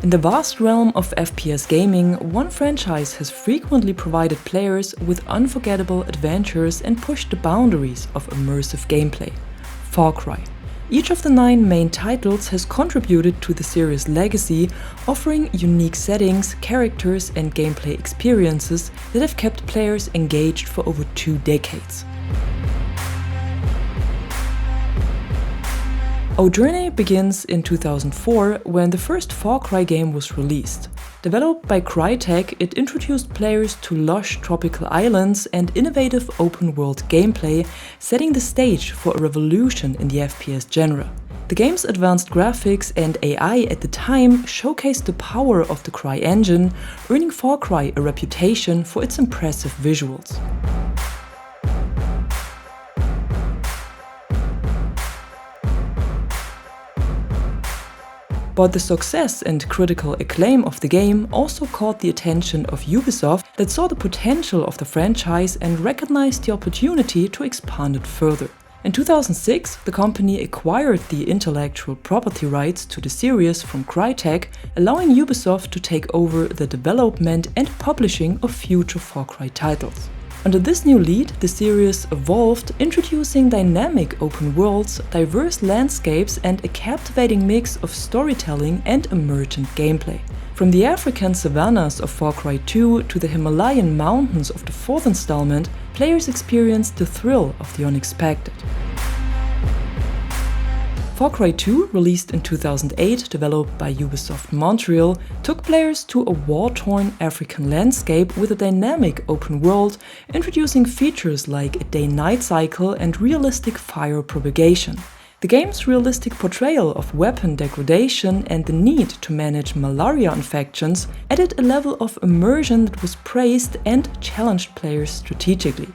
In the vast realm of FPS gaming, one franchise has frequently provided players with unforgettable adventures and pushed the boundaries of immersive gameplay: Far Cry. Each of the 9 main titles has contributed to the series' legacy, offering unique settings, characters, and gameplay experiences that have kept players engaged for over 2 decades. Our journey begins in 2004 when the first Far Cry game was released. Developed by Crytek, it introduced players to lush tropical islands and innovative open-world gameplay, setting the stage for a revolution in the FPS genre. The game's advanced graphics and AI at the time showcased the power of the CryEngine, earning Far Cry a reputation for its impressive visuals. But the success and critical acclaim of the game also caught the attention of Ubisoft, that saw the potential of the franchise and recognized the opportunity to expand it further. In 2006, the company acquired the intellectual property rights to the series from Crytek, allowing Ubisoft to take over the development and publishing of future Far Cry titles. Under this new lead, the series evolved, introducing dynamic open worlds, diverse landscapes, and a captivating mix of storytelling and emergent gameplay. From the African savannas of Far Cry 2 to the Himalayan mountains of the 4th installment, players experienced the thrill of the unexpected. Far Cry 2, released in 2008, developed by Ubisoft Montreal, took players to a war-torn African landscape with a dynamic open world, introducing features like a day-night cycle and realistic fire propagation. The game's realistic portrayal of weapon degradation and the need to manage malaria infections added a level of immersion that was praised and challenged players strategically.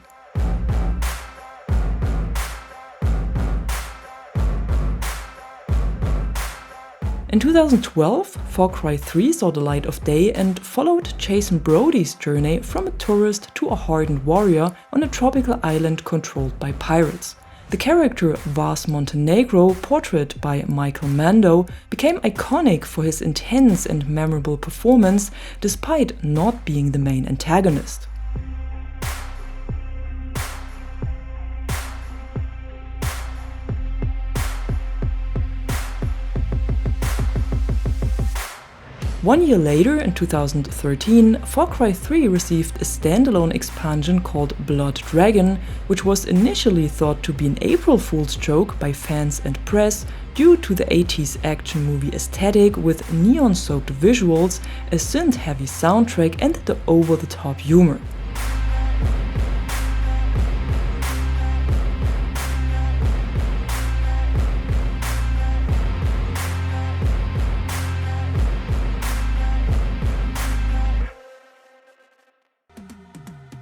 In 2012, Far Cry 3 saw the light of day and followed Jason Brody's journey from a tourist to a hardened warrior on a tropical island controlled by pirates. The character Vas Montenegro, portrayed by Michael Mando, became iconic for his intense and memorable performance, despite not being the main antagonist. One year later, in 2013, Far Cry 3 received a standalone expansion called Blood Dragon, which was initially thought to be an April Fool's joke by fans and press due to the 80s action movie aesthetic with neon-soaked visuals, a synth-heavy soundtrack, and the over-the-top humor.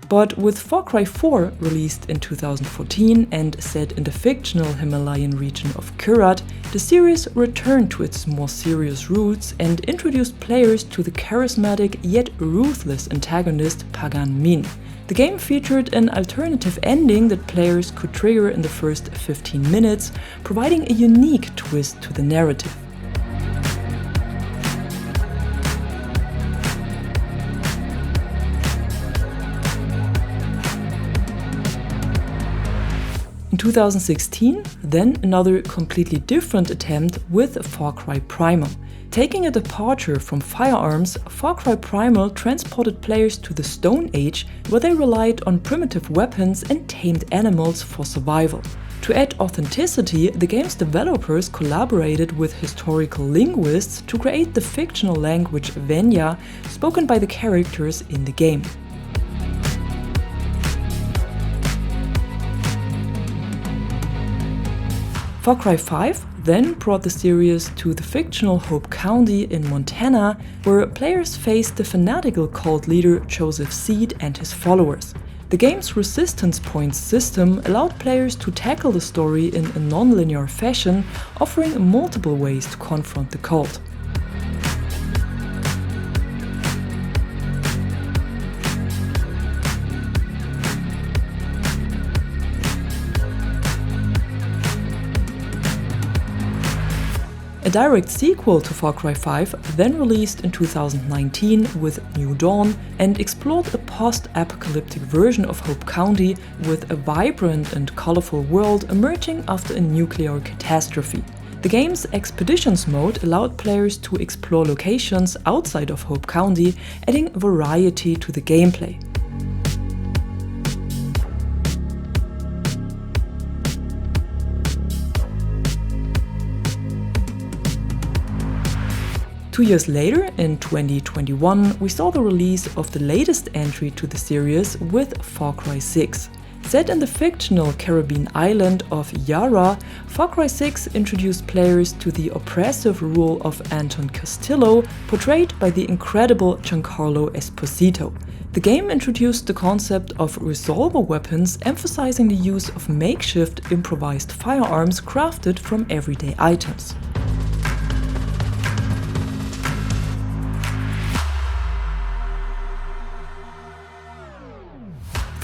But with Far Cry 4, released in 2014 and set in the fictional Himalayan region of Kyrat, the series returned to its more serious roots and introduced players to the charismatic yet ruthless antagonist Pagan Min. The game featured an alternative ending that players could trigger in the first 15 minutes, providing a unique twist to the narrative. In 2016, then another completely different attempt with Far Cry Primal. Taking a departure from firearms, Far Cry Primal transported players to the Stone Age, where they relied on primitive weapons and tamed animals for survival. To add authenticity, the game's developers collaborated with historical linguists to create the fictional language Venya, spoken by the characters in the game. Far Cry 5 then brought the series to the fictional Hope County in Montana, where players faced the fanatical cult leader Joseph Seed and his followers. The game's resistance points system allowed players to tackle the story in a non-linear fashion, offering multiple ways to confront the cult. direct sequel to Far Cry 5 then released in 2019 with New Dawn and explored a post-apocalyptic version of Hope County with a vibrant and colorful world emerging after a nuclear catastrophe. The game's Expeditions mode allowed players to explore locations outside of Hope County, adding variety to the gameplay. Two years later, in 2021, we saw the release of the latest entry to the series with Far Cry 6. Set in the fictional Caribbean island of Yara, Far Cry 6 introduced players to the oppressive rule of Anton Castillo, portrayed by the incredible Giancarlo Esposito. The game introduced the concept of resolver weapons, emphasizing the use of makeshift improvised firearms crafted from everyday items.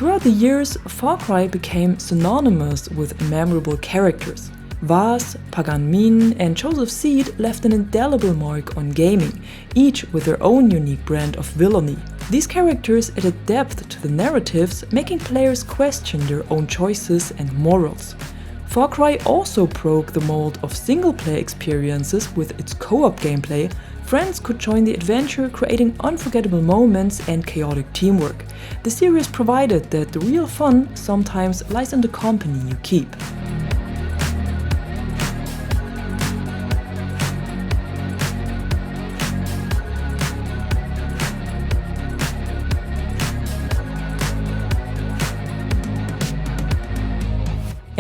Throughout the years, Far Cry became synonymous with memorable characters. Vaz, Pagan Min, and Joseph Seed left an indelible mark on gaming, each with their own unique brand of villainy. These characters added depth to the narratives, making players question their own choices and morals. Far Cry also broke the mold of single-player experiences with its co-op gameplay. Friends could join the adventure, creating unforgettable moments and chaotic teamwork. The series provided that the real fun sometimes lies in the company you keep.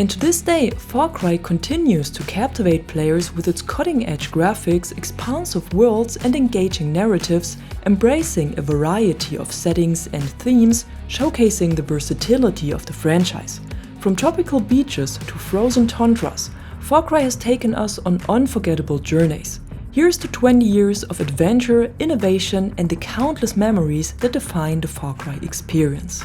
And to this day, Far Cry continues to captivate players with its cutting-edge graphics, expansive worlds and engaging narratives, embracing a variety of settings and themes, showcasing the versatility of the franchise. From tropical beaches to frozen tundras, Far Cry has taken us on unforgettable journeys. Here's to 20 years of adventure, innovation and the countless memories that define the Far Cry experience.